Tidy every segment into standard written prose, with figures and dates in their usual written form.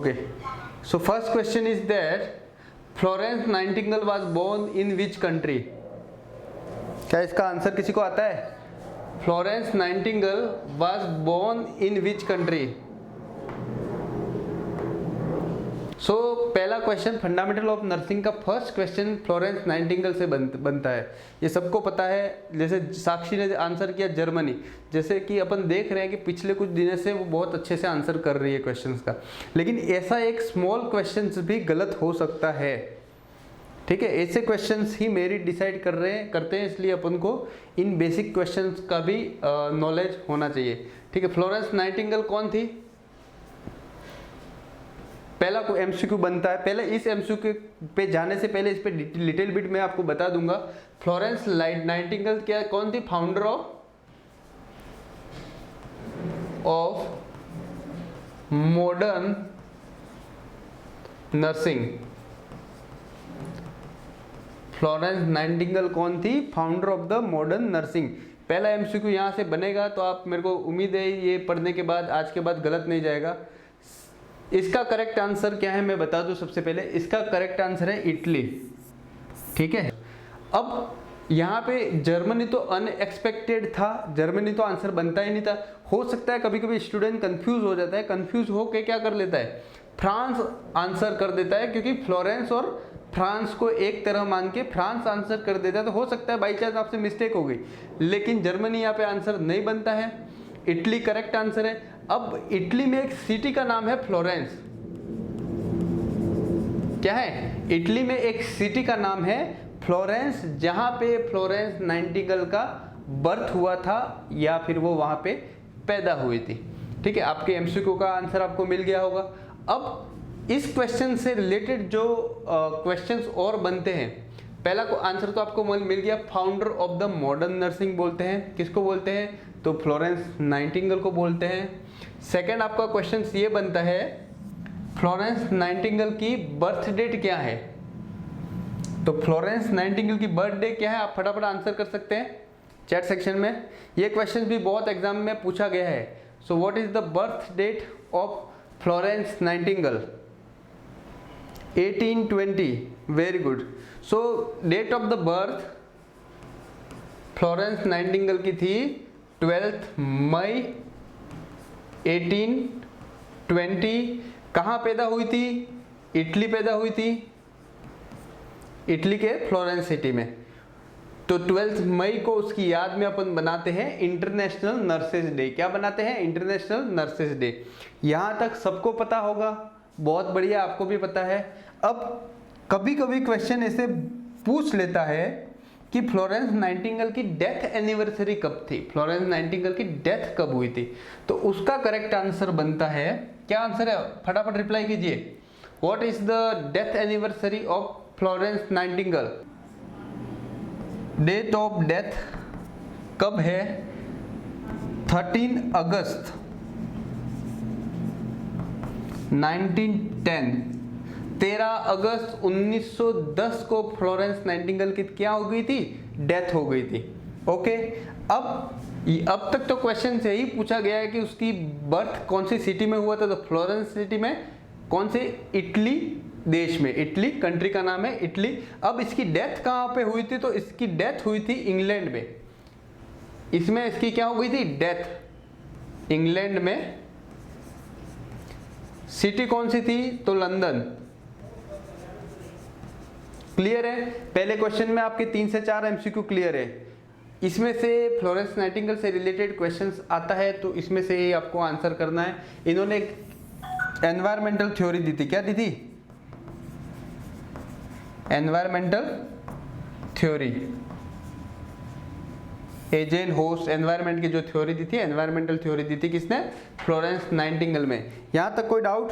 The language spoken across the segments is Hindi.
Okay, so first question is that Florence Nightingale was born in which country? क्या इसका आंसर किसी को आता है? Florence Nightingale was born in which country? सो पहला क्वेश्चन फंडामेंटल ऑफ नर्सिंग का फर्स्ट क्वेश्चन फ्लोरेंस नाइटिंगेल से बनता है, ये सबको पता है। जैसे साक्षी ने आंसर किया जर्मनी, जैसे कि अपन देख रहे हैं कि पिछले कुछ दिनों से वो बहुत अच्छे से आंसर कर रही है क्वेश्चंस का। लेकिन ऐसा एक स्मॉल क्वेश्चंस भी गलत हो सकता है, ठीक है। ऐसे क्वेश्चंस ही मेरिट डिसाइड करते हैं, इसलिए अपन को इन बेसिक क्वेश्चंस का भी नॉलेज होना चाहिए, ठीक है। फ्लोरेंस नाइटिंगेल कौन थी? पहला कोई एमसीक्यू बनता है। पहले इस एमसीक्यू पे जाने से पहले इस पे लिटिल बिट मैं आपको बता दूंगा। फ्लोरेंस नाइटिंगेल क्या कौन थी? Founder of modern nursing. Florence Nightingale कौन थी? Founder of the modern nursing. पहला एमसीक्यू यहां से बनेगा, तो आप मेरे को उम्मीद है ये पढ़ने के बाद आज के बाद गलत नहीं जाएगा। इसका करेक्ट आंसर क्या है मैं बता दूं। सबसे पहले इसका करेक्ट आंसर है इटली, ठीक है। अब यहाँ पे जर्मनी तो अनएक्सपेक्टेड था, जर्मनी तो आंसर बनता ही नहीं था। हो सकता है कभी कभी स्टूडेंट कंफ्यूज हो जाता है, कंफ्यूज हो के क्या कर लेता है, फ्रांस आंसर कर देता है, क्योंकि फ्लोरेंस और फ्रांस को एक तरह मान के फ्रांस आंसर कर देता है। तो हो सकता है बाई चांस आपसे मिस्टेक हो गई, लेकिन जर्मनी यहाँ पे आंसर नहीं बनता है, इटली करेक्ट आंसर है। अब इटली में एक सिटी का नाम है फ्लोरेंस। क्या है? इटली में एक सिटी का नाम है फ्लोरेंस, जहां पे फ्लोरेंस नाइटिंगेल का बर्थ हुआ था या फिर वो वहां पे पैदा हुई थी, ठीक है। आपके एमसीक्यू का आंसर आपको मिल गया होगा। अब इस क्वेश्चन से रिलेटेड जो क्वेश्चंस और बनते हैं, पहला को आंसर तो आपको मिल गया, founder of the modern nursing बोलते हैं। किसको बोलते हैं? तो फ्लोरेंस नाइटिंगेल को बोलते हैं। सेकंड आपका क्वेश्चन ये बनता है, फ्लोरेंस नाइटिंगेल की बर्थ डेट क्या है? तो फ्लोरेंस नाइटिंगेल की बर्थ डे क्या है? आप फटाफट आंसर कर सकते हैं चैट सेक्शन में। ये क्वेश्चन भी बहुत एग्जाम में पूछा गया है। So what is the birth date of Florence Nightingale? 1820, very good. So date of the birth Florence Nightingale की थी 12 मई 1820। कहाँ पैदा हुई थी? इटली पैदा हुई थी, इटली के फ्लोरेंस सिटी में। तो 12 मई को उसकी याद में अपन बनाते हैं इंटरनेशनल नर्सेज डे। क्या बनाते हैं? International nurses day. यहाँ तक सबको पता होगा, बहुत बढ़िया, आपको भी पता है। अब कभी कभी क्वेश्चन ऐसे पूछ लेता है कि फ्लोरेंस नाइटिंगेल की डेथ एनिवर्सरी कब थी, फ्लोरेंस नाइटिंगेल की डेथ कब हुई थी। तो उसका करेक्ट आंसर बनता है, क्या आंसर है? फटाफट रिप्लाई कीजिए। What is the death anniversary of Florence Nightingale? Date of death कब है? 13 अगस्त 1910। 13 अगस्त 1910 को फ्लोरेंस नाइटिंगेल की क्या हो गई थी? डेथ हो गई थी। ओके, अब तक तो क्वेश्चन से ही पूछा गया है कि उसकी बर्थ कौन सी सिटी में हुआ था। तो फ्लोरेंस सिटी में, कौन से? इटली देश में, इटली कंट्री का नाम है इटली। अब इसकी डेथ कहाँ पे हुई थी? तो इसकी डेथ हुई थी इंग्लैंड में। इसमें इसकी क्या हो गई थी? डेथ इंग्लैंड में। सिटी कौन सी थी? तो लंदन। क्लियर है? पहले क्वेश्चन में आपके 3 से 4 एमसीक्यू क्लियर है। इसमें से फ्लोरेंस नाइटिंगेल से रिलेटेड क्वेश्चंस आता है, तो इसमें से ही आपको आंसर करना है। इन्होंने एक एनवायरमेंटल थ्योरी दी थी। क्या दी थी? Environmental theory. Agent host environment की जो थ्योरी दी थी, एनवायरमेंटल थ्योरी दी थी किसने? फ्लोरेंस नाइटिंगेल में। यहां तक कोई doubt?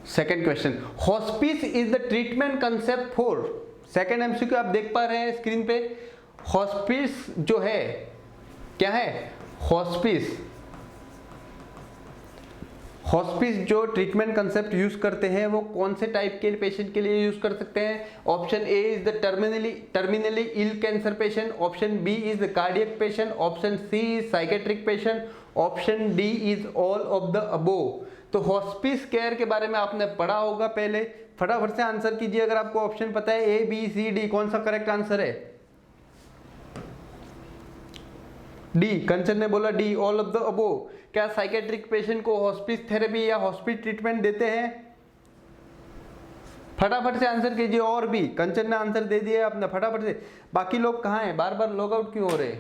Second question, hospice is the treatment concept for. Second MCQ आप देख पा रहे हैं स्क्रीन पे। हॉस्पिस जो है, क्या है? हॉस्पिस। हॉस्पिस जो ट्रीटमेंट कंसेप्ट यूज करते हैं वो कौन से टाइप के पेशेंट के लिए यूज कर सकते हैं? Option A is the terminally ill cancer patient, option B is the cardiac patient, option C is psychiatric patient, option D is all of the above. तो हॉस्पिस केयर के बारे में आपने पढ़ा होगा पहले। फटाफट से आंसर कीजिए अगर आपको ऑप्शन पता है, ए बी सी डी, कौन सा करेक्ट आंसर है? डी, कंचन ने बोला D, all of the above. क्या साइकेट्रिक पेशेंट को हॉस्पिस थेरेपी या हॉस्पिस ट्रीटमेंट देते हैं? फटाफट से आंसर कीजिए। और भी, कंचन ने आंसर दे दिया आपने, फटाफट से। बाकी लोग कहाँ हैं? बार बार लॉग आउट क्यों हो रहे?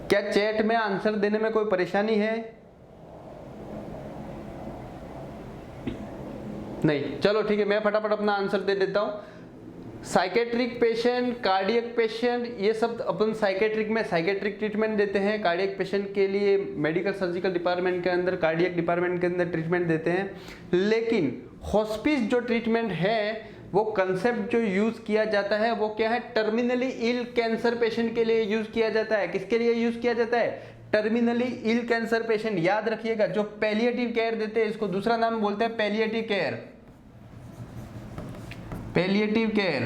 क्या चैट में आंसर देने में कोई परेशानी है? नहीं, चलो ठीक है, मैं फटाफट अपना आंसर दे देता हूं। साइकेट्रिक पेशेंट, कार्डियक पेशेंट, ये सब अपन साइकेट्रिक में साइकेट्रिक ट्रीटमेंट देते हैं। कार्डियक पेशेंट के लिए मेडिकल सर्जिकल डिपार्टमेंट के अंदर, कार्डियक डिपार्टमेंट के अंदर ट्रीटमेंट देते हैं। लेकिन हॉस्पिस जो ट्रीटमेंट है, वो कंसेप्ट जो यूज किया जाता है वो क्या है? टर्मिनली इल कैंसर पेशेंट के लिए यूज किया जाता है। किसके लिए यूज किया जाता है? Terminally ill cancer patient. याद रखिएगा, जो पैलिएटिव केयर देते हैं, इसको दूसरा नाम बोलते हैं पैलिएटिव केयर। पैलिएटिव केयर,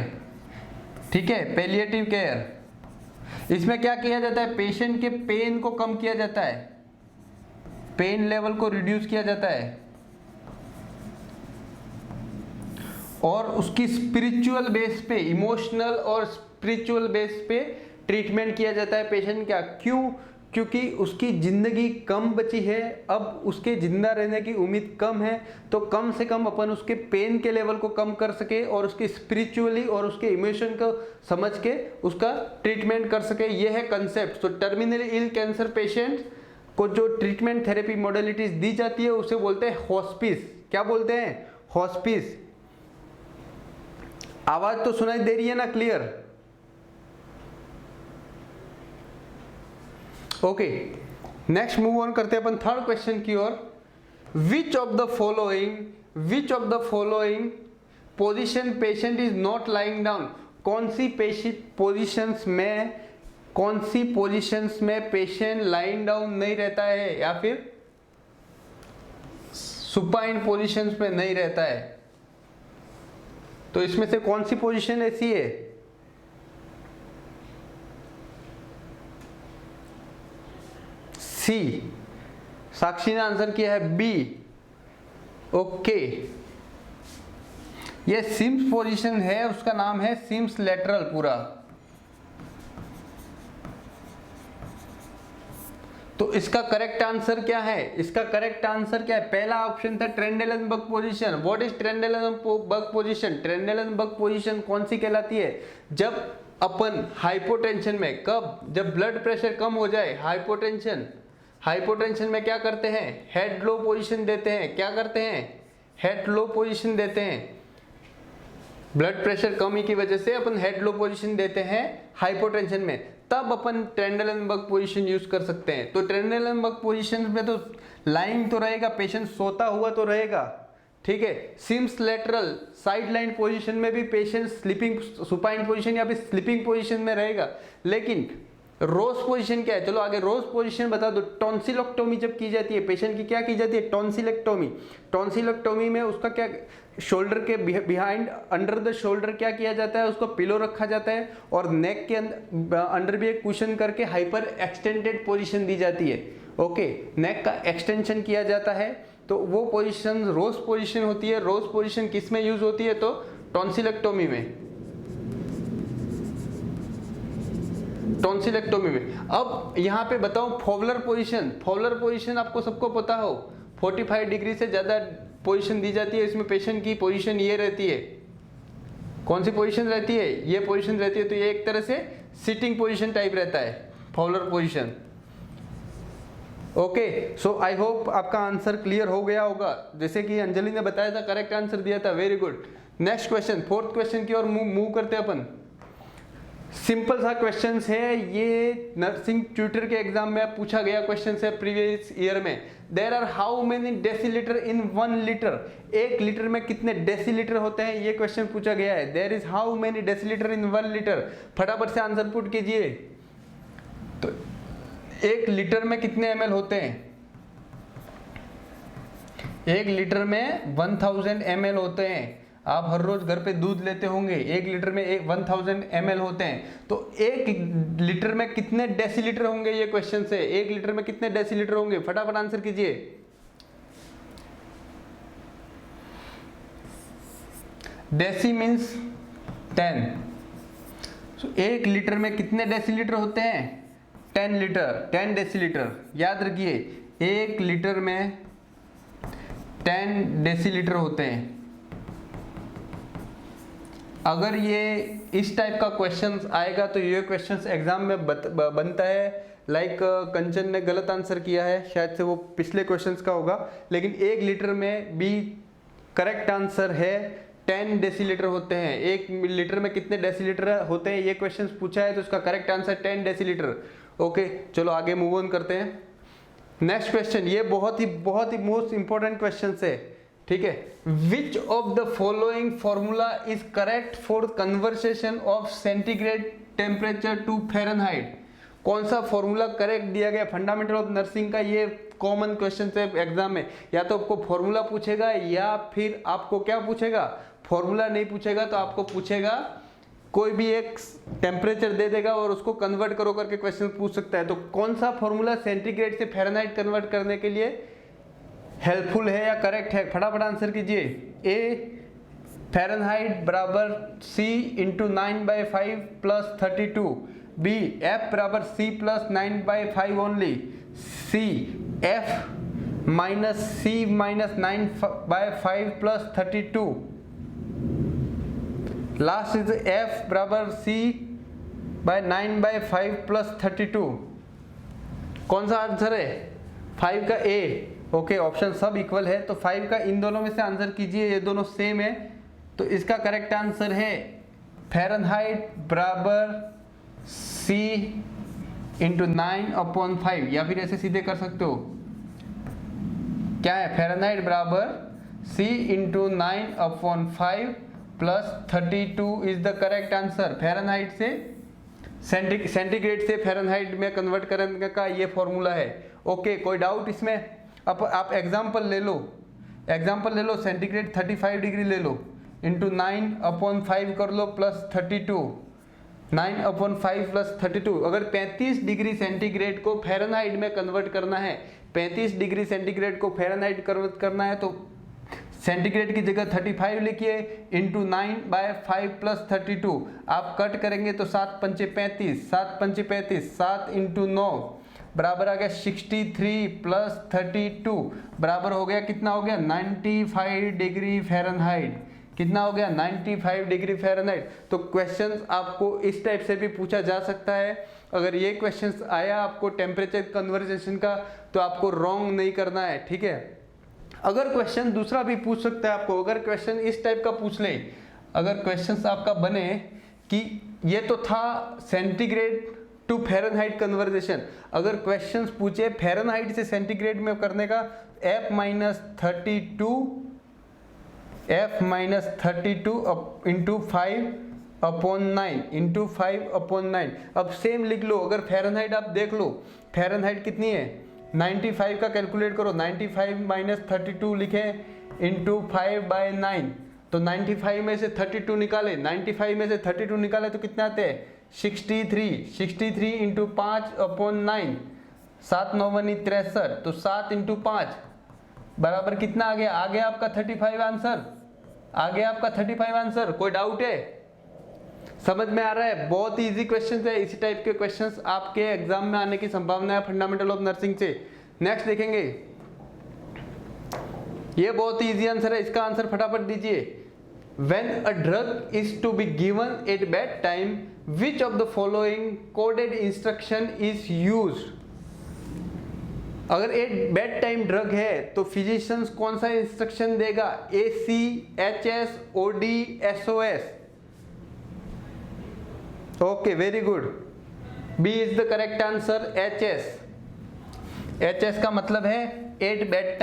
ठीक है, पैलिएटिव केयर। इसमें क्या किया जाता है? पेशेंट के पेन को कम किया जाता है, पेन लेवल को रिड्यूस किया जाता है, और उसकी स्पिरिचुअल बेस पे, इमोशनल और स्पिरिचुअल बेस पे ट्रीटमेंट किया जाता है पेशेंट का। क्यों? क्योंकि उसकी जिंदगी कम बची है, अब उसके जिंदा रहने की उम्मीद कम है, तो कम से कम अपन उसके पेन के लेवल को कम कर सके और उसकी स्पिरिचुअली और उसके इमोशन को समझ के उसका ट्रीटमेंट कर सके। ये है कंसेप्ट। तो टर्मिनली इल कैंसर पेशेंट को जो ट्रीटमेंट थेरेपी मॉडलिटीज दी जाती है उसे बोलते हैं हॉस्पिस। क्या बोलते हैं? हॉस्पिस। आवाज तो सुनाई दे रही है ना? Clear? Okay, next move on करते हैं अपन थर्ड क्वेश्चन की ओर। Which of the following position patient is not lying down? कौन सी पोजिशंस में पेशेंट लाइंग डाउन नहीं रहता है या फिर सुपाइन पोजिशंस में नहीं रहता है? तो इसमें से कौन सी पोजीशन ऐसी है? सी। साक्षी ने आंसर किया है बी। ओके, ये सिम्स पोजीशन है, उसका नाम है सिम्स लेटरल पूरा। तो इसका करेक्ट आंसर क्या है? इसका करेक्ट आंसर क्या है? पहला ऑप्शन था Trendelenburg position. What is Trendelenburg position? Trendelenburg position कौन सी कहलाती है? जब अपन हाइपोटेंशन में, कब? जब ब्लड प्रेशर कम हो जाए, हाइपोटेंशन में क्या करते हैं? हेड लो पोजीशन देते हैं। क्या करते हैं? हेड लो पोजीशन देते हैं। ब्लड प्रेशर कमी की वजह से अपन हेड लो पोजीशन देते हैं हाइपोटेंशन में, तब अपन ट्रेंडेलेनबर्ग पोजीशन यूज कर सकते हैं। तो ट्रेंडेलेनबर्ग पोजीशन में तो लाइंग तो रहेगा, पेशेंट सोता हुआ तो रहेगा, ठीक है। Sims lateral side line position में भी पेशेंट स्लीपिंग, सुपाइन पोजीशन या फिर स्लीपिंग पोजीशन में रहेगा। लेकिन रोज पोजीशन क्या है? चलो आगे रोज पोजीशन बता दो। टॉन्सिलेक्टोमी जब की जाती है पेशेंट की, क्या की जाती है? टॉन्सिलेक्टोमी। टॉन्सिलेक्टोमी में उसका क्या, शोल्डर के बिहाइंड, अंडर द शोल्डर क्या किया जाता है? उसको पिलो रखा जाता है और नेक के अंडर भी एक कुशन करके हाइपर एक्सटेंडेड पोजीशन दी जाती है। ओके, नेक का एक्सटेंशन किया जाता है, तो वो पोजीशन रोज पोजीशन होती है। रोज पोजीशन किस में यूज होती है? तो टॉन्सिलेक्टोमी में, टॉन्सिलेक्टोमी में। अब यहाँ पे बताओ फॉवलर पोजीशन। फॉवलर पोजीशन आपको सबको पता हो, 45 डिग्री से ज्यादा पोजीशन दी जाती है। इसमें पेशेंट की पोजीशन ये रहती है। कौन सी पोजीशन रहती है? ये पोजीशन रहती है। तो ये एक तरह से सिटिंग पोजीशन टाइप रहता है, Fowler position. Okay, so I hope आपका आंसर क्लियर हो गया होगा। जैसे कि अंजलि ने बताया था, करेक्ट आंसर दिया था, very good. Next question, fourth question की ओर मूव करते हैं अपन। सिंपल सा क्वेश्चन है, ये नर्सिंग ट्यूटर के एग्जाम में पूछा गया क्वेश्चन है प्रीवियस ईयर में। There are how many decilitre in 1 litre? 1 litre में कितने डेसीलीटर होते हैं, ये क्वेश्चन पूछा गया है। There is how many decilitre in 1 litre? फटाफट से आंसर पुट कीजिए। तो 1 लीटर में कितने ml होते हैं? 1 लीटर में 1000 ml होते हैं। आप हर रोज घर पे दूध लेते होंगे, 1 लीटर में 1000 ml होते हैं, तो 1 लीटर में कितने डेसीलीटर होंगे, ये क्वेश्चन से 1 लीटर में कितने डेसीलीटर होंगे, फटाफट आंसर कीजिए। डेसी मीन्स 10, तो 1 लीटर में कितने डेसीलीटर होते हैं, 10 लीटर, 10 डेसीलीटर। याद रखिए 1 लीटर में 10 डेसीलीटर होते हैं। अगर ये इस टाइप का क्वेश्चंस आएगा तो ये क्वेश्चंस एग्जाम में बनता है। लाइक कंचन ने गलत आंसर किया है, शायद से वो पिछले क्वेश्चंस का होगा, लेकिन 1 लीटर में भी करेक्ट आंसर है 10 डेसीलीटर होते हैं। 1 लीटर में कितने डेसीलीटर होते हैं ये क्वेश्चंस पूछा है, तो उसका करेक्ट आंसर 10 डेसीलीटर। ओके, चलो आगे मूव ऑन करते हैं। नेक्स्ट क्वेश्चन, ये बहुत ही मोस्ट इंपॉर्टेंट क्वेश्चन है, ठीक है। Which of the following formula is correct for conversation of centigrade temperature to Fahrenheit. कौन सा फॉर्मूला करेक्ट दिया गया, फंडामेंटल ऑफ नर्सिंग का ये कॉमन क्वेश्चन है एग्जाम में। या तो आपको फॉर्मूला पूछेगा या फिर आपको क्या पूछेगा, फॉर्मूला नहीं पूछेगा तो आपको पूछेगा कोई भी एक टेम्परेचर दे देगा और उसको कन्वर्ट करो करके क्वेश्चन पूछ सकता है। तो कौन सा फॉर्मूला सेंटीग्रेड से फ़ारेनहाइट कन्वर्ट करने के लिए हेल्पफुल है या करेक्ट है, फटाफट आंसर कीजिए। ए फ़ारेनहाइट बराबर C into 9/5 plus 32, B F बराबर C प्लस 9/5 only, C F minus C minus 9/5 plus 32, last is F बराबर C बाय 9/5 प्लस 32। कौन सा आंसर है, 5 का A। ओके, ऑप्शन सब इक्वल है तो 5 का इन दोनों में से आंसर कीजिए, ये दोनों सेम है, तो इसका करेक्ट आंसर है फ़ारेनहाइट बराबर C इंटू 9/5, या फिर ऐसे सीधे कर सकते हो, क्या है, फ़ारेनहाइट बराबर C into 9/5 plus 32 is the correct answer. Fahrenheit से सेंटीग्रेड से फ़ारेनहाइट में कन्वर्ट करने का ये फॉर्मूला है। ओके, कोई डाउट इसमें? अब आप एग्जांपल ले लो, सेंटीग्रेड 35 डिग्री ले लो, इंटू 9/5 कर लो प्लस 32, 9/5 प्लस 32। अगर 35 डिग्री सेंटीग्रेड को फ़ारेनहाइट में कन्वर्ट करना है, 35 डिग्री सेंटीग्रेड को फ़ारेनहाइट कन्वर्ट करना है, तो सेंटीग्रेड की जगह 35 लिखिए, इंटू 9/5 प्लस 32। आप कट करेंगे तो 7 पंचे 35, 7 पंचे 35, 7 इंटू 9 बराबर आ गया 63 प्लस 32 बराबर हो गया, कितना हो गया, 95 डिग्री फ़ारेनहाइट। कितना हो गया, 95 डिग्री फ़ारेनहाइट। तो क्वेश्चंस आपको इस टाइप से भी पूछा जा सकता है। अगर ये क्वेश्चंस आया आपको टेम्परेचर कन्वर्सेशन का, तो आपको रॉन्ग नहीं करना है, ठीक है। अगर क्वेश्चन दूसरा भी पूछ सकता है आपको, अगर क्वेश्चन इस टाइप का पूछ ले, अगर क्वेश्चन आपका बने कि ये तो था सेंटीग्रेड टू फ़ारेनहाइट कन्वर्सेशन, अगर क्वेश्चंस पूछे फ़ारेनहाइट से सेंटीग्रेड में करने का, F माइनस 32 इंटू 5/9 इंटू 5/9। अब सेम लिख लो, अगर फ़ारेनहाइट आप देख लो, फ़ारेनहाइट कितनी है, 95 का कैलकुलेट करो, 95 माइनस 32 लिखे इंटू 5/9, तो 95 में से 32 निकाले, 95 में से 32 निकाले तो कितने आते हैं, 63 इंटू 5/9, 7 9 63, तो 7 इंटू 5 बराबर कितना आ गया, आपका 35 आंसर, आपका 35 आंसर। कोई डाउट है, समझ में आ रहा है? बहुत ही इजी क्वेश्चन है, इसी टाइप के क्वेश्चंस आपके एग्जाम में आने की संभावना है फंडामेंटल ऑफ नर्सिंग से। नेक्स्ट देखेंगे, ये बहुत ही इजी आंसर है, इसका आंसर फटाफट दीजिए। When a drug is to be given at bad time, which of the following coded instruction is used? अगर एक बेड टाइम ड्रग है तो फिजिशियंस कौन सा इंस्ट्रक्शन देगा, AC, HS, OD, SOS? Okay, very good, B is the correct answer, HS। HS का मतलब है एट बेड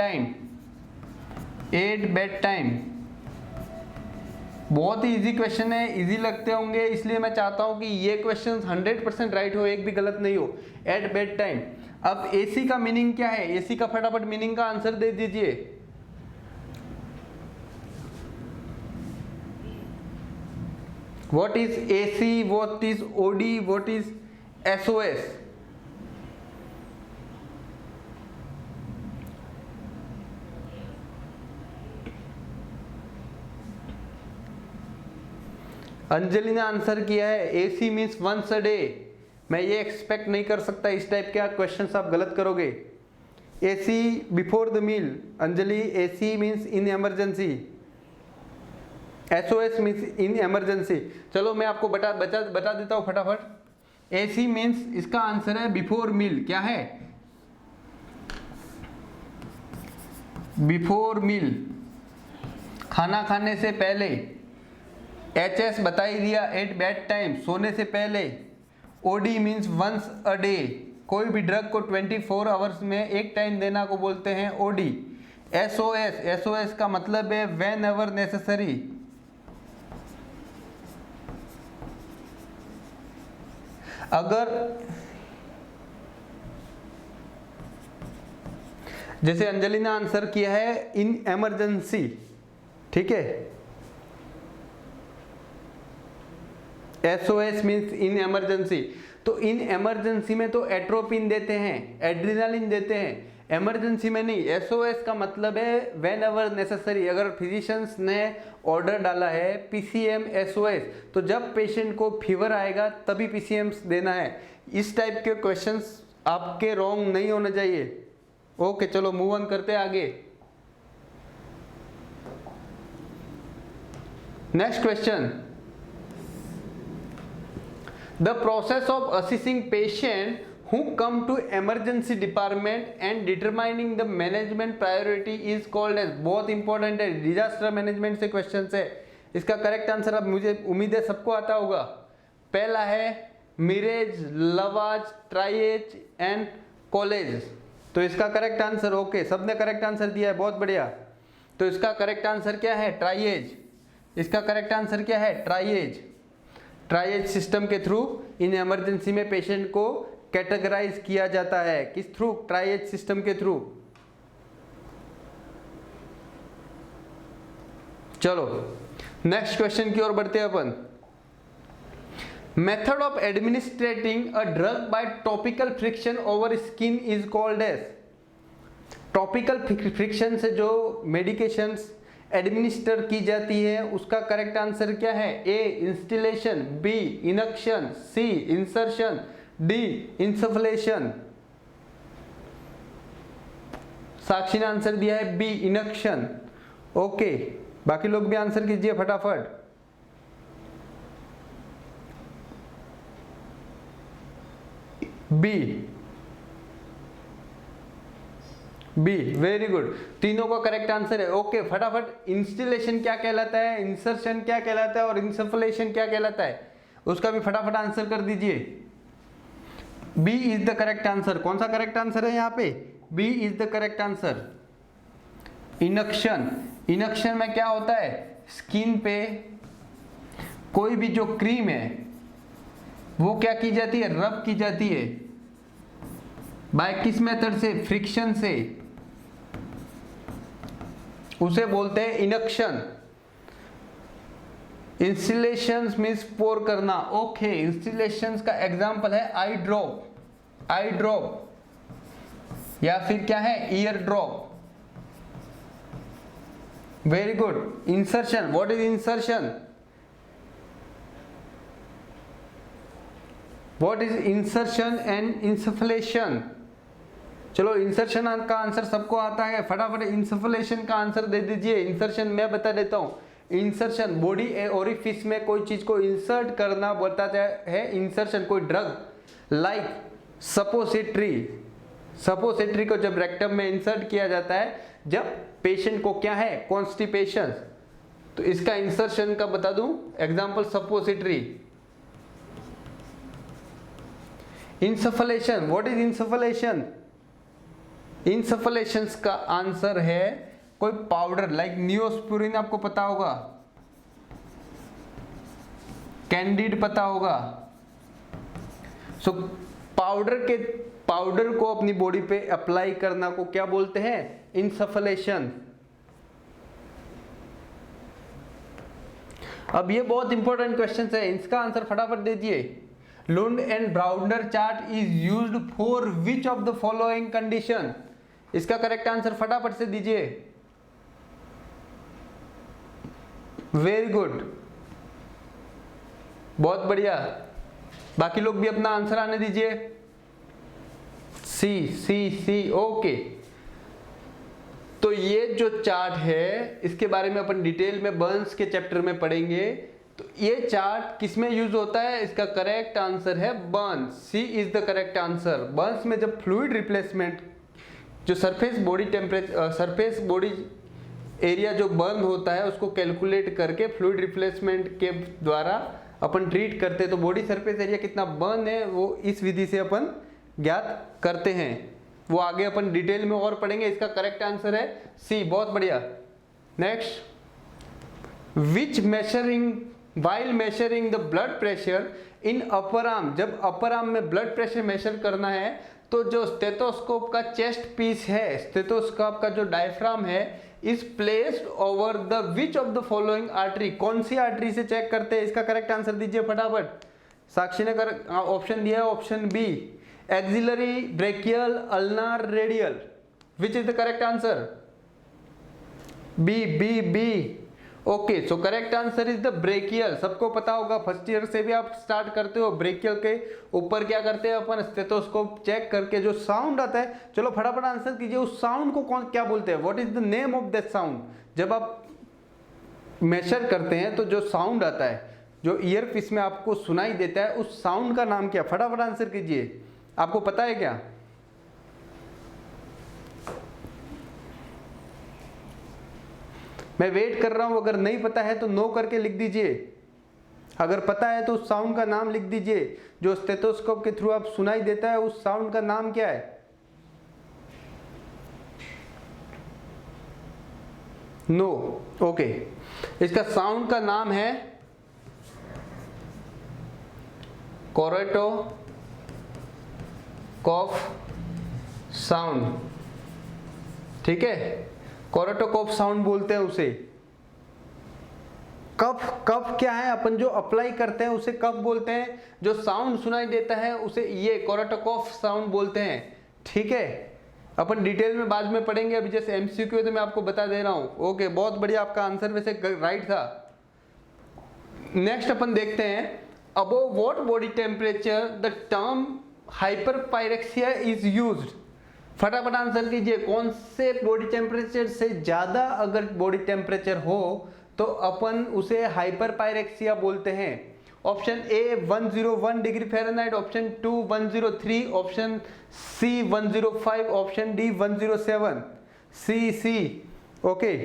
टाइम। बहुत ही इजी क्वेश्चन है, इजी लगते होंगे, इसलिए मैं चाहता हूं कि ये क्वेश्चन 100% राइट हो, एक भी गलत नहीं हो, एट बेड टाइम। अब AC का मीनिंग क्या है, AC का फटाफट मीनिंग का आंसर दे दीजिए। What is AC, what is OD, what is SOS? Anjali ने आंसर किया है AC means once a day. मैं ये एक्सपेक्ट नहीं कर सकता इस टाइप के क्वेश्चंस आप गलत करोगे। AC before the meal, Anjali AC means in emergency, SOS means in emergency. चलो मैं आपको बता देता हूँ फटाफट। एसी मीन्स इसका आंसर है बिफोर मील। क्या है? बिफोर मील, खाना खाने से पहले। एचएस बता ही दिया, एट बेड टाइम, सोने से पहले। OD means once a day, कोई भी ड्रग को 24 आवर्स में एक टाइम देना को बोलते हैं ओडी। एसओएस, एसओएस का मतलब है व्हेन एवर नेसेसरी। अगर जैसे अंजलि ने आंसर किया है इन इमरजेंसी, ठीक है, एसओएस मीन्स इन इमरजेंसी। तो इन इमरजेंसी में तो एट्रोपिन देते हैं, एड्रेनालिन देते हैं, इमरजेंसी में नहीं। एसओएस का मतलब है व्हेन एवर नेसेसरी। अगर फिजिशियंस ने ऑर्डर डाला है पीसीएम एसओएस, तो जब पेशेंट को फीवर आएगा तभी पीसीएम देना है। इस टाइप के क्वेश्चंस आपके रॉन्ग नहीं होने चाहिए। ओके, चलो मूव ऑन करते हैं आगे। Next question, the process of assessing patient who come to emergency department and determining the management priority is called as। बहुत इंपॉर्टेंट है, डिजास्टर मैनेजमेंट से क्वेश्चन है। इसका करेक्ट आंसर अब मुझे उम्मीद है सबको आता होगा। पहला है मिरेज, लवाज, ट्राइएज एंड कॉलेज। तो इसका करेक्ट आंसर, ओके सबने करेक्ट आंसर दिया है, बहुत बढ़िया। तो इसका करेक्ट आंसर क्या है? ट्राइएज। इसका करेक्ट आंसर क्या है? ट्राइएज। ट्राइएज सिस्टम के थ्रू इन इमरजेंसी में पेशेंट को कैटेगराइज किया जाता है। किस थ्रू? ट्राइएज सिस्टम के थ्रू। चलो नेक्स्ट क्वेश्चन की ओर बढ़ते हैं अपन। Method of administering a drug by topical friction over skin is called as. Topical friction से जो मेडिकेशंस एडमिनिस्टर की जाती है उसका करेक्ट आंसर क्या है? ए इंस्टिलेशन, बी इनक्शन, सी इंसर्शन, डी इंसफलेशन। साक्षी ने आंसर दिया है बी इनक्शन। ओके, बाकी लोग भी आंसर कीजिए फटाफट। बी, बी, वेरी गुड, तीनों का करेक्ट आंसर है। ओके फटाफट, इंस्टिलेशन क्या कहलाता है, इंसर्शन क्या कहलाता है और इंसफलेशन क्या कहलाता है, उसका भी फटाफट आंसर कर दीजिए। B is the correct answer. कौन सा करेक्ट आंसर है यहाँ पे? B is the correct answer. इनक्शन, इनक्शन में क्या होता है? स्किन पे कोई भी जो क्रीम है वो क्या की जाती है? रब की जाती है। बाय किस मेथड से? फ्रिक्शन से। उसे बोलते हैं इनक्शन। इंस्टिलेशन मीन्स पोर करना। ओके, इंस्टिलेशन का एग्जांपल है आई ड्रॉप, आई ड्रॉप या फिर क्या है? Ear drop. Very good. Insertion, what is insertion? What is insertion and insufflation? चलो इंसर्शन का आंसर सबको आता है, फटाफट इंसफलेशन का आंसर दे दीजिए। इंसर्शन मैं बता देता हूं। इंसर्शन बॉडी ओरिफिस में कोई चीज को इंसर्ट करना बताता है इंसर्शन। कोई ड्रग लाइक सपोसिटरी, सपोसिटरी को जब रेक्टम में इंसर्ट किया जाता है जब पेशेंट को क्या है? कॉन्स्टिपेशन, तो इसका इंसर्शन का बता दूं example suppository. Insufflation, what is insufflation? Insufflation का आंसर है कोई पाउडर लाइक नियोस्पुरिन, आपको पता होगा, कैंडिड पता होगा। सो पाउडर को अपनी बॉडी पे अप्लाई करना को क्या बोलते हैं? इंसफलेशन। अब ये बहुत इंपॉर्टेंट क्वेश्चन है, इसका आंसर फटाफट दे दिए। Lund and Browder chart is used for which of the following condition? इसका करेक्ट आंसर फटाफट से दीजिए। वेरी गुड, बहुत बढ़िया। बाकी लोग भी अपना आंसर आने दीजिए। सी सी सी, ओके। तो ये जो चार्ट है इसके बारे में अपन डिटेल में बर्न्स के चैप्टर में पढ़ेंगे। तो ये चार्ट किसमें यूज होता है? इसका करेक्ट आंसर है burns. C is the correct answer. Burns में जब फ्लूइड रिप्लेसमेंट, जो surface body temperature, surface body area जो बर्न होता है उसको कैलकुलेट करके फ्लूइड रिप्लेसमेंट के द्वारा अपन ट्रीट करते हैं। तो बॉडी सरफेस एरिया कितना बर्न है वो इस विधि से अपन ज्ञात करते हैं। वो आगे अपन डिटेल में और पढ़ेंगे। इसका करेक्ट आंसर है सी, बहुत बढ़िया। Next, which measuring while measuring the blood pressure in upper arm, जब अपर आर्म में ब्लड प्रेशर मेजर करना है तो जो स्टेथोस्कोप का चेस्ट पीस है, स्टेथोस्कोप का जो डायफ्राम है, is placed over the which of the following artery? कौन सी आर्टरी से चेक करते हैं? इसका करेक्ट आंसर दीजिए फटाफट। साक्षी ने ऑप्शन दिया है option B, axillary, brachial, ulnar, radial. Which is the correct answer? B B B. Okay, so correct answer is the brachial. सबको पता होगा, फर्स्ट ईयर से भी आप स्टार्ट करते हो। ब्रेकियल के ऊपर क्या करते हैं अपन? स्टेथोस्कोप चेक करके जो साउंड आता है, चलो फटाफट आंसर कीजिए, उस साउंड को कौन क्या बोलते हैं? What is the name of that sound? जब आप मेजर करते हैं तो जो साउंड आता है, जो ईयर पीस में आपको सुनाई देता है, उस साउंड का नाम क्या? फटाफट आंसर कीजिए, आपको पता है क्या? मैं वेट कर रहा हूं, अगर नहीं पता है तो नो करके लिख दीजिए। अगर पता है तो उस साउंड का नाम लिख दीजिए जो स्टेथोस्कोप के थ्रू आप सुनाई देता है। उस साउंड का नाम क्या है? No, okay. इसका साउंड का नाम है कोरेटो कॉफ साउंड, ठीक है? कोरेटोकॉफ साउंड बोलते हैं उसे। कफ, कफ क्या है? अपन जो अप्लाई करते हैं उसे कफ बोलते हैं। जो साउंड सुनाई देता है उसे ये कोरेटोकॉफ साउंड बोलते हैं, ठीक है? अपन डिटेल में बाद में पढ़ेंगे, अभी जैसे एमसीक्यू है तो मैं आपको बता दे रहा हूं। ओके, बहुत बढ़िया, आपका आंसर वैसे राइट था। नेक्स्ट अपन देखते हैं, above what body temperature the term hyperpyrexia is used? फटाफट आंसर कीजिए। कौन से बॉडी टेम्परेचर से ज्यादा अगर बॉडी टेम्परेचर हो तो अपन उसे हाइपरपायरेक्सिया बोलते हैं। Option A 101 degree Fahrenheit, option 2 103, option C 105, option D 107। C C, okay.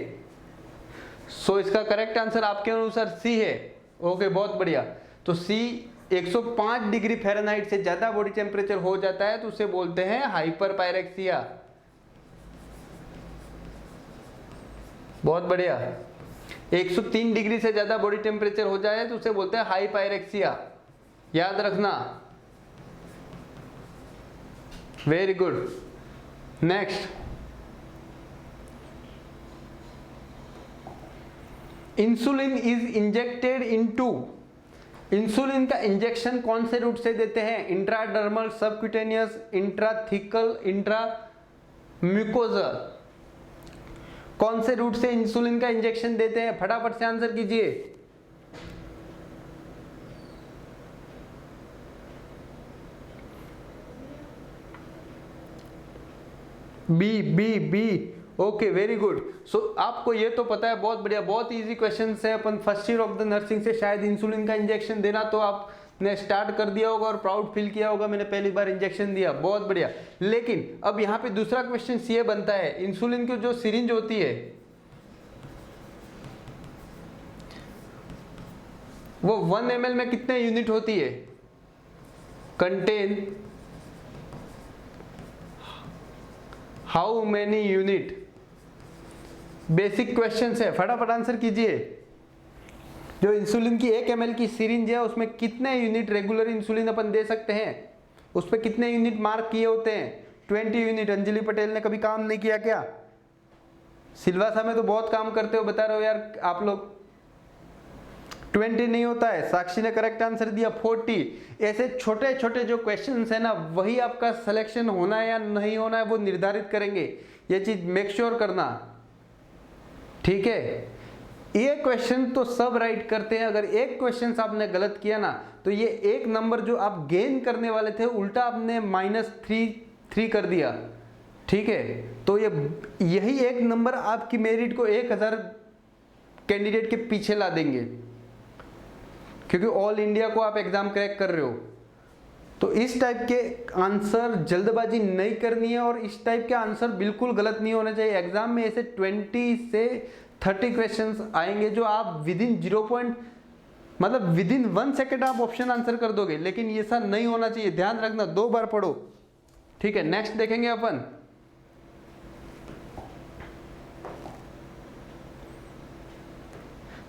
So इसका करेक्ट आंसर आपके अनुसार सी है। ओके, बहुत बढ़िया। तो सी 105 डिग्री फ़ारेनहाइट से ज्यादा बॉडी टेम्परेचर हो जाता है तो उसे बोलते हैं हाइपरपायरेक्सिया। बहुत बढ़िया। 103 डिग्री से ज्यादा बॉडी टेम्परेचर हो जाए तो उसे बोलते हैं हाइपायरेक्सिया, याद रखना। Very good. Next, insulin is injected into, insulin का इंजेक्शन कौन से रूट से देते हैं? Intradermal, subcutaneous, intrathecal, intramucosal. कौन से रूट से इंसुलिन का इंजेक्शन देते हैं? फटाफट से आंसर कीजिए। B B B, okay, very good. So आपको ये तो पता है, बहुत बढ़िया, बहुत इजी क्वेश्चन है। अपन first year of the nursing से शायद इंसुलिन का इंजेक्शन देना तो आपने स्टार्ट कर दिया होगा और प्राउड फील किया होगा, मैंने पहली बार इंजेक्शन दिया, बहुत बढ़िया। लेकिन अब यहाँ पे दूसरा क्वेश्चन ये बनता है, इंसुलिन की जो सिरिंज होती है वो 1 ml में कितने यूनिट होती है? Contain how many unit? Basic question है, फटाफट आंसर कीजिए। जो इंसुलिन की 1 ml की सिरिंज है उसमें कितने यूनिट रेगुलर इंसुलिन अपन दे सकते हैं? उस पर कितने यूनिट मार्क किए होते हैं? 20 यूनिट। अंजलि पटेल ने कभी काम नहीं किया क्या? सिलवासा में तो बहुत काम करते हो, बता रहे हो यार आप लोग। 20 नहीं होता है, साक्षी ने करेक्ट आंसर दिया 40। ऐसे छोटे छोटे जो क्वेश्चंस है ना, वही आपका सिलेक्शन होना है या नहीं होना है वो निर्धारित करेंगे। ये चीज मेक श्योर करना, ठीक है। ये क्वेश्चन तो सब राइट करते हैं, अगर एक क्वेश्चन आपने गलत किया ना तो ये एक नंबर जो आप गेन करने वाले थे उल्टा आपने -3 कर दिया, ठीक है। तो यही एक नंबर आपकी मेरिट को 1000 कैंडिडेट के पीछे ला देंगे, क्योंकि ऑल इंडिया को आप एग्जाम क्रैक कर रहे हो। तो इस टाइप के आंसर जल्दबाजी नहीं करनी है, और इस टाइप के आंसर बिल्कुल गलत नहीं होने चाहिए। एग्जाम में ऐसे 20 से 30 क्वेश्चंस आएंगे जो आप विदिन 1 सेकेंड आप ऑप्शन आंसर कर दोगे, लेकिन ये ऐसा नहीं होना चाहिए। ध्यान रखना, 2 बार पढ़ो, ठीक है। नेक्स्ट देखेंगे अपन,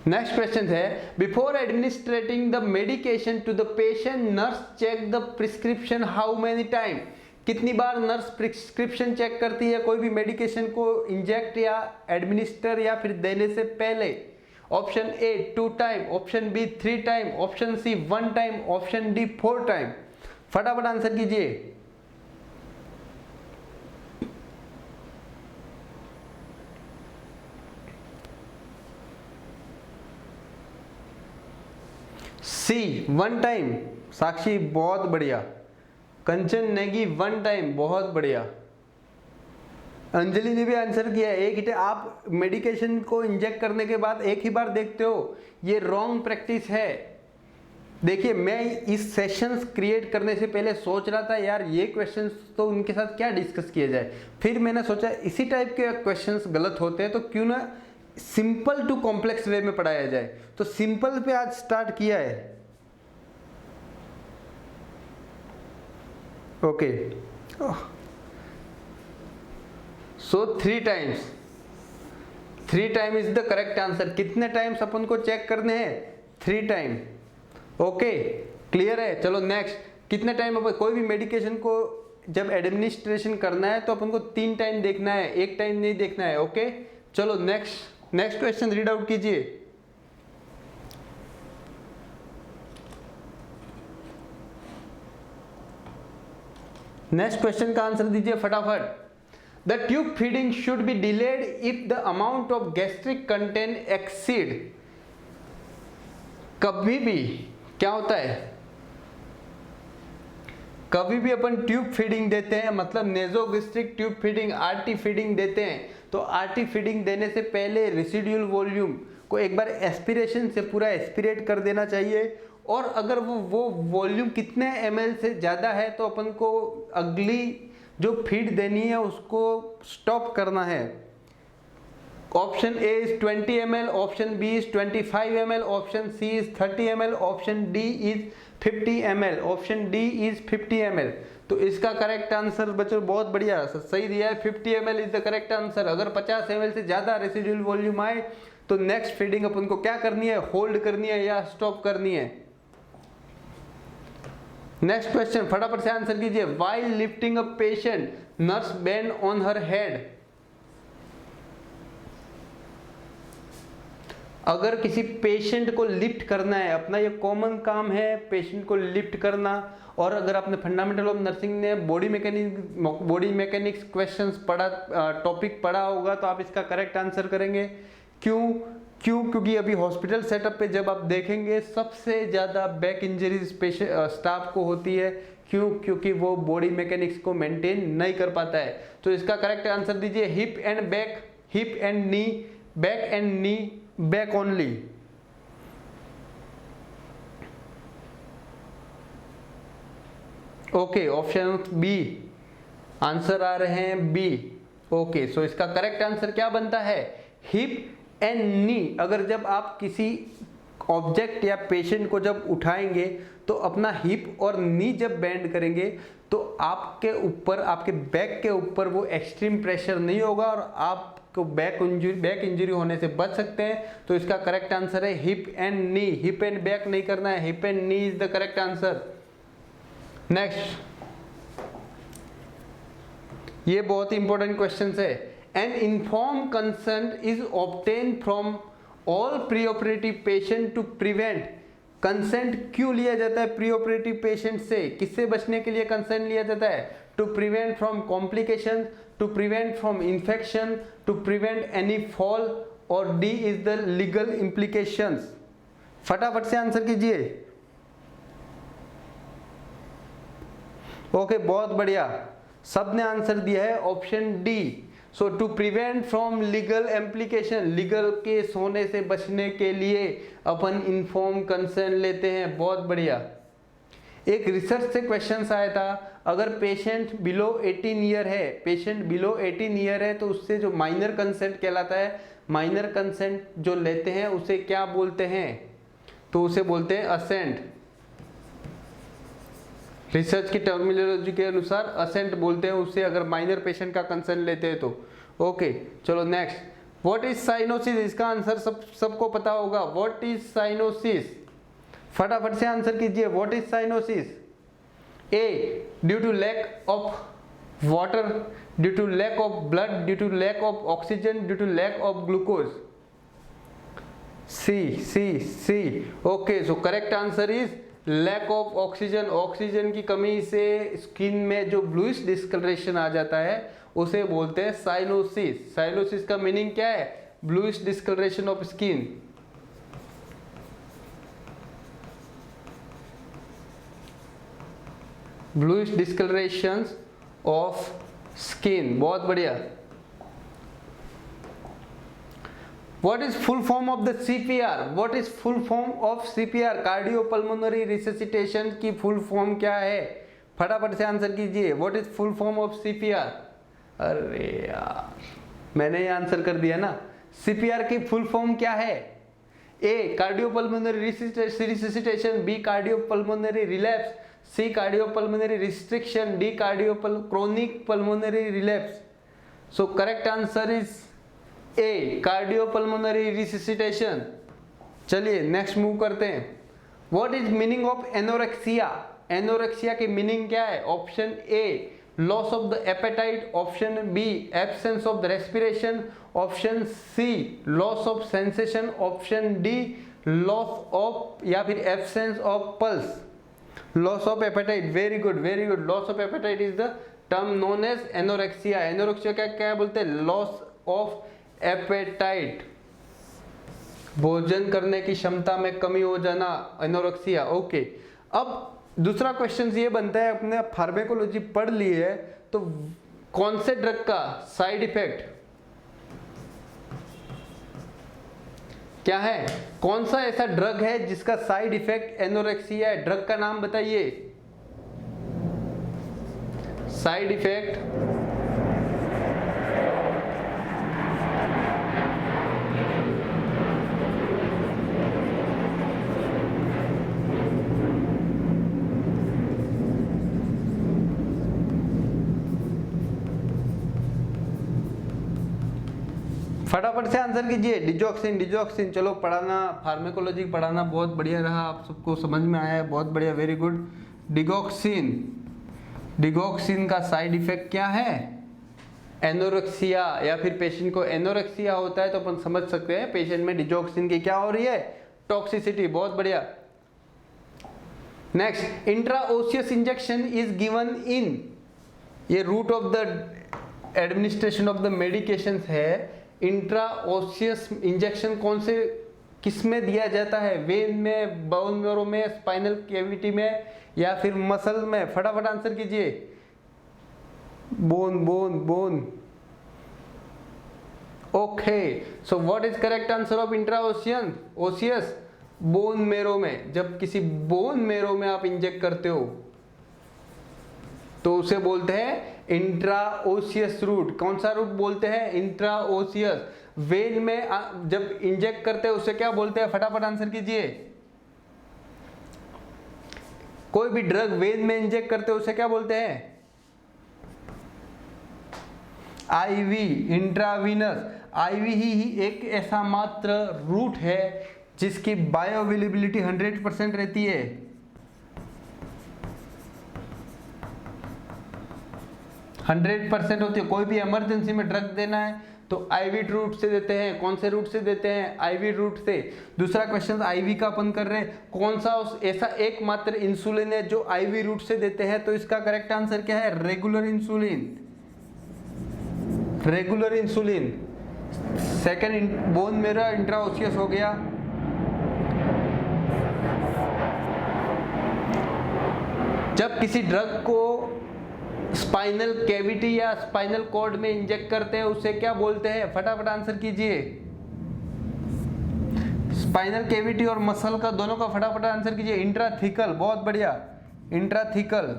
नेक्स्ट क्वेश्चन है, before administrating the medication to the patient nurse check the prescription how many time. कितनी बार नर्स प्रिस्क्रिप्शन चेक करती है कोई भी मेडिकेशन को इंजेक्ट या एडमिनिस्टर या फिर देने से पहले? Option A 2 time, option B 3 time, option C 1 time, option D 4 time. फटाफट आंसर कीजिए। सी 1 टाइम, साक्षी बहुत बढ़िया। कंचन नेगी 1 टाइम, बहुत बढ़िया। अंजलि ने भी आंसर किया, एक ही आप मेडिकेशन को इंजेक्ट करने के बाद एक ही बार देखते हो, ये रॉन्ग प्रैक्टिस है। देखिए, मैं इस सेशंस क्रिएट करने से पहले सोच रहा था यार ये क्वेश्चंस तो उनके साथ क्या डिस्कस किया जाए, फिर मैंने सोचा इसी टाइप के क्वेश्चंस गलत होते हैं तो क्यों ना सिंपल टू कॉम्प्लेक्स वे में पढ़ाया जाए। तो सिंपल पे आज स्टार्ट किया है, okay. So 3 times, 3 time is the correct answer. कितने टाइम्स अपन को चेक करने हैं? 3 टाइम, ओके, क्लियर है। चलो नेक्स्ट, कितने टाइम अपन कोई भी मेडिकेशन को जब एडमिनिस्ट्रेशन करना है तो अपन को 3 टाइम देखना है, 1 टाइम नहीं देखना है, ओके। चलो नेक्स्ट क्वेश्चन रीड आउट कीजिए। नेक्स्ट क्वेश्चन का आंसर दीजिए फटाफट। The tube feeding should be delayed if the amount of gastric content exceed. कभी भी क्या होता है, कभी भी अपन ट्यूब फीडिंग देते हैं, मतलब nasogastric tube feeding, RT feeding देते हैं, तो आरटी फीडिंग देने से पहले रेसिडुअल वॉल्यूम को एक बार एस्पिरेशन से पूरा एस्पिरेट कर देना चाहिए। और अगर वो वॉल्यूम कितने ml से ज़्यादा है तो अपन को अगली जो फीड देनी है उसको स्टॉप करना है। Option A is 20 ml, option B is 25 ml, option C is 30 ml, option D is 50 ml, option D is 50 ml। तो इसका करेक्ट आंसर बच्चों बहुत बढ़िया सही दिया है, 50 ml is the correct answer. अगर 50 ml से ज़्यादा रेसिडुअल वॉल्यूम आए तो नेक्स्ट फीडिंग अपन को क्या करनी है, होल्ड करनी है या स्टॉप करनी है। नेक्स्ट क्वेश्चन फटाफट से आंसर कीजिए। While lifting a patient nurse bend on her head. अगर किसी पेशेंट को लिफ्ट करना है, अपना ये कॉमन काम है पेशेंट को लिफ्ट करना, और अगर आपने फंडामेंटल ऑफ नर्सिंग ने बॉडी मैकेनिक्स क्वेश्चंस पढ़ा, टॉपिक पढ़ा होगा तो आप इसका करेक्ट आंसर करेंगे। क्योंकि अभी हॉस्पिटल सेटअप पे जब आप देखेंगे सबसे ज़्यादा बैक इंजरीज स्टाफ को होती है। क्योंकि वो बॉडी मैकेनिक्स को मेंटेन नहीं कर पाता है। तो इसका करेक्ट आंसर दीजिए hip and back, hip and knee, back and knee, back only. Okay, option B answer आ रहे हैं बी। ओके, सो इसका करेक्ट आंसर क्या बनता है, हिप एंड नी। अगर जब आप किसी ऑब्जेक्ट या पेशेंट को जब उठाएंगे तो अपना हिप और नी जब बेंड करेंगे तो आपके ऊपर, आपके बैक के ऊपर वो एक्सट्रीम प्रेशर नहीं होगा और आपको बैक इंजरी होने से बच सकते हैं। तो इसका करेक्ट आंसर है hip and knee. Hip and back नहीं करना है, hip and knee is the correct answer. Next, ये बहुत ही इंपॉर्टेंट क्वेश्चन है। An informed consent is obtained from all preoperative patient to prevent. Consent क्यों लिया जाता है प्री ऑपरेटिव पेशेंट से? किससे बचने के लिए कंसेंट लिया जाता है? To prevent from complication, to prevent from infection, to prevent any fall, और D is the legal implications. फटाफट से आंसर कीजिए। ओके, बहुत बढ़िया, सबने आंसर दिया है option D. So to prevent from legal implication, legal case होने से बचने के लिए अपन इन्फॉर्म कंसेंट लेते हैं। बहुत बढ़िया। एक रिसर्च से क्वेश्चन आया था, अगर पेशेंट बिलो 18 ईयर है, पेशेंट बिलो 18 ईयर है, तो उससे जो माइनर कंसेंट कहलाता है, माइनर कंसेंट जो लेते हैं उसे क्या बोलते हैं? तो उसे बोलते हैं असेंट। रिसर्च की टर्मिनोलॉजी के अनुसार असेंट बोलते हैं उससे, अगर माइनर पेशेंट का कंसेंट लेते हैं तो। ओके, चलो नेक्स्ट। What is cyanosis? इसका आंसर सबको पता होगा। What is cyanosis? फटाफट से आंसर कीजिए। What is cyanosis? A, due to lack of water, due to lack of blood, due to lack of oxygen, due to lack of glucose. C. Okay, so correct answer is lack of oxygen. Oxygen की कमी से स्किन में जो ब्लूइश डिस्कलरेशन आ जाता है उसे बोलते हैं साइनोसिस। साइनोसिस का मीनिंग क्या है? Bluish discolouration of skin. Bluish discolouration of skin. बहुत बढ़िया। What is full form of the CPR? What is full form of CPR? Cardiopulmonary resuscitation की फुल फॉर्म क्या है? फटाफट से आंसर कीजिए। What is full form of CPR? अरे यार, मैंने ये आंसर कर दिया ना। CPR की फुल फॉर्म क्या है? A, cardiopulmonary resuscitation, B cardiopulmonary relapse, C cardiopulmonary restriction, D chronic pulmonary relapse. So correct answer is A, cardiopulmonary resuscitation. चलिए नेक्स्ट मूव करते हैं। What is meaning of anorexia? Anorexia की मीनिंग क्या है? Option A, loss of the appetite, option B, absence of the respiration, option C, loss of sensation, option D, loss of या फिर absence of pulse. Loss of appetite, very good very good. Loss of appetite is the term known as anorexia. Anorexia क्या बोलते हैं? लॉस ऑफ एपेटाइट, भोजन करने की क्षमता में कमी हो जाना, एनोरेक्सिया। ओके, अब दूसरा क्वेश्चन ये बनता है, अपने फार्मेकोलॉजी पढ़ ली है तो कौन से ड्रग का साइड इफेक्ट क्या है? कौन सा ऐसा ड्रग है जिसका साइड इफेक्ट एनोरेक्सिया है? ड्रग का नाम बताइए। साइड इफेक्ट फटाफट से आंसर कीजिए। डिजॉक्सिन। डिजॉक्सिन, चलो पढ़ाना, फार्मेकोलॉजी पढ़ाना बहुत बढ़िया रहा, आप सबको समझ में आया है, बहुत बढ़िया, वेरी गुड। डिगॉक्सिन, डिगॉक्सिन का साइड इफेक्ट क्या है? एनोरेक्सिया, या फिर पेशेंट को एनोरेक्सिया होता है तो अपन समझ सकते हैं पेशेंट में डिजॉक्सिन की क्या हो रही है? टॉक्सिसिटी। बहुत बढ़िया। Next, intraosseous injection is given in, ये route of the administration of the medication है। इंट्राओसियस इंजेक्शन कौन से किस में दिया जाता है? वेन में, बोन मैरो में, स्पाइनल कैविटी में, या फिर मसल में? फटाफट आंसर कीजिए। Bone bone bone. Okay, so what is correct answer of intraosseous? Bone marrow में। जब किसी बोन मैरो में आप इंजेक्ट करते हो तो उसे बोलते हैं इंट्राओसियस रूट। कौन सा रूट बोलते हैं? इंट्राओसियस। वेन में जब इंजेक्ट करते हैं उसे क्या बोलते हैं? फटाफट आंसर कीजिए। कोई भी ड्रग वेन में इंजेक्ट करते हैं उसे क्या बोलते हैं? Ivy, intravenous. आईवी ही एक ऐसा मात्र रूट है जिसकी बायो अवेलेबिलिटी 100% रहती है। 100% होती है। कोई भी इमरजेंसी में ड्रग देना है तो आईवी रूट से देते हैं। कौन से रूट से देते हैं? आईवी रूट से। दूसरा क्वेश्चन आईवी का अपन कर रहे हैं, कौन सा ऐसा एकमात्र इंसुलिन है जो आईवी रूट से देते हैं? तो इसका करेक्ट आंसर क्या है? Regular insulin. Regular insulin. Second bone marrow intraosseous हो गया। जब किसी ड्रग को स्पाइनल कैविटी या स्पाइनल कॉर्ड में इंजेक्ट करते हैं उसे क्या बोलते हैं? फटाफट आंसर कीजिए। स्पाइनल कैविटी और मसल का दोनों का फटाफट आंसर कीजिए। इंट्राथिकल। बहुत बढ़िया, इंट्राथिकल।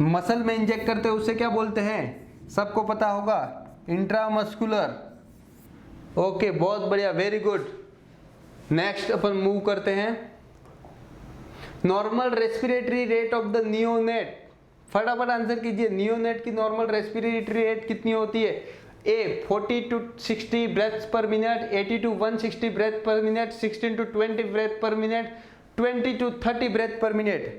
मसल में इंजेक्ट करते हैं उसे क्या बोलते हैं? सबको पता होगा, इंट्रामस्कुलर। ओके, बहुत बढ़िया, वेरी गुड। नेक्स्ट अपन मूव करते हैं। Normal respiratory rate of the neonate. फटाफट आंसर कीजिए। नियोनेट की नॉर्मल रेस्पिरेटरी रेट कितनी होती है? A 40 to 60 breaths per minute, 80 to 160 breath per minute, 16 to 20 breath per minute, 20 to 30 breath per minute.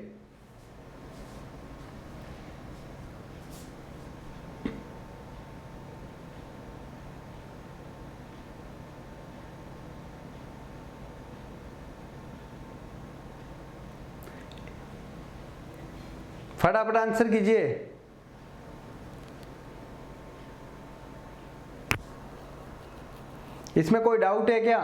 फटाफट आंसर कीजिए। इसमें कोई डाउट है क्या?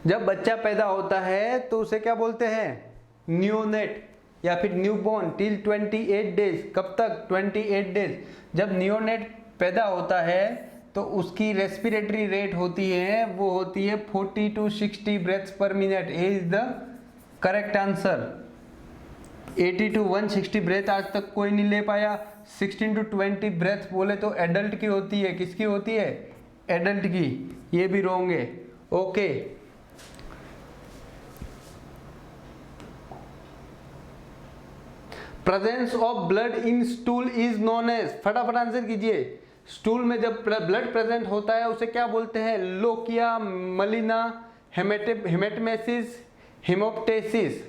जब बच्चा पैदा होता है तो उसे क्या बोलते हैं? नियोनेट या फिर न्यूबॉर्न टिल 28 डेज। कब तक? 28 डेज। जब नियोनेट पैदा होता है तो उसकी रेस्पिरेटरी रेट होती है, वो होती है 40 to 60 breaths per minute. A is the correct answer. 80 to 160 breath आज तक कोई नहीं ले पाया। 16 to 20 ब्रेथ बोले तो एडल्ट की होती है। किसकी होती है? एडल्ट की। ये भी रॉन्ग है। Okay, presence of blood in stool is known as. फटाफट आंसर कीजिए। स्टूल में जब ब्लड प्रेजेंट होता है उसे क्या बोलते हैं? लोकिया, मलिना, हेमेटमेसिस, हिमोप्टेसिस।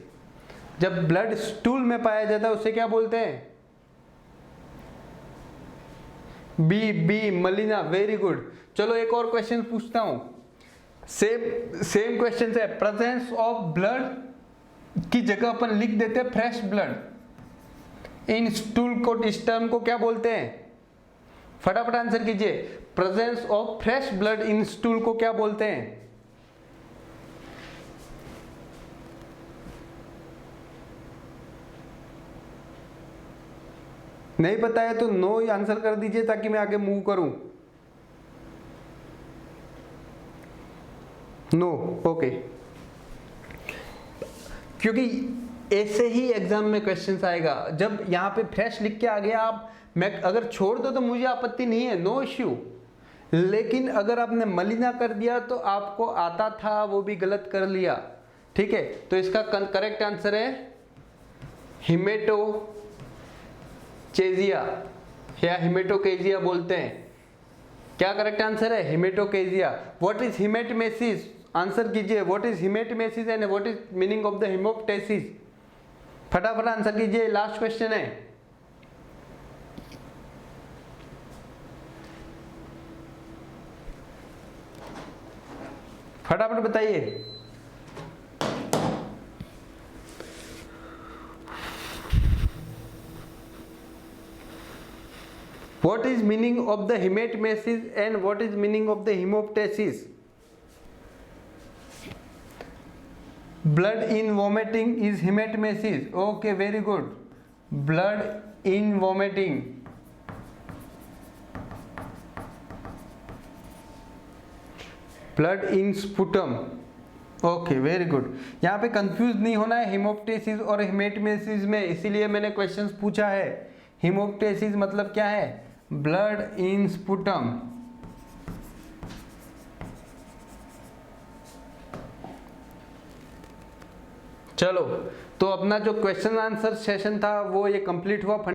जब ब्लड स्टूल में पाया जाता है उसे क्या बोलते हैं? बी मलिना। Very good. चलो एक और क्वेश्चन पूछता हूं। सेम क्वेश्चन है। प्रेजेंस ऑफ ब्लड की जगह अपन लिख देते हैं फ्रेश ब्लड इन स्टूल को। इस टर्म को क्या बोलते हैं? फटाफट आंसर कीजिए। Presence of fresh blood in stool को क्या बोलते हैं? नहीं पता है तो नो आंसर कर दीजिए ताकि मैं आगे मूव करूं। No, okay. क्योंकि ऐसे ही एग्जाम में क्वेश्चंस आएगा। जब यहाँ पे फ्रेश लिख के आ गया आप, मैं अगर छोड़ दो तो मुझे आपत्ति नहीं है, नो इश्यू। लेकिन अगर आपने मलिना कर दिया तो आपको आता था, वो भी गलत कर लिया। ठीक है, तो इसका करेक्ट आंसर है हिमेटोचेजिया या हिमेटोकेजिया बोलते हैं। क्या करेक्ट आंसर है? Haematochezia. What is haematemesis? Answer कीजिए। What is haematemesis and what is meaning of the haemoptysis? फटाफट आंसर कीजिए, लास्ट क्वेश्चन है। फटाफट बताइए। What is meaning of the hematmesis and what is meaning of the hemoptysis? Blood in vomiting is hematmesis. Okay, very good. Blood in vomiting. Blood in sputum. Okay, very good. यहाँ पे कंफ्यूज नहीं होना है हिमोप्टेसिस और हेमेटमेसिस में, इसीलिए मैंने क्वेश्चंस पूछा है। हिमोप्टेसिस मतलब क्या है? Blood in sputum. चलो, तो अपना जो क्वेश्चन आंसर सेशन था वो ये कंप्लीट हुआ।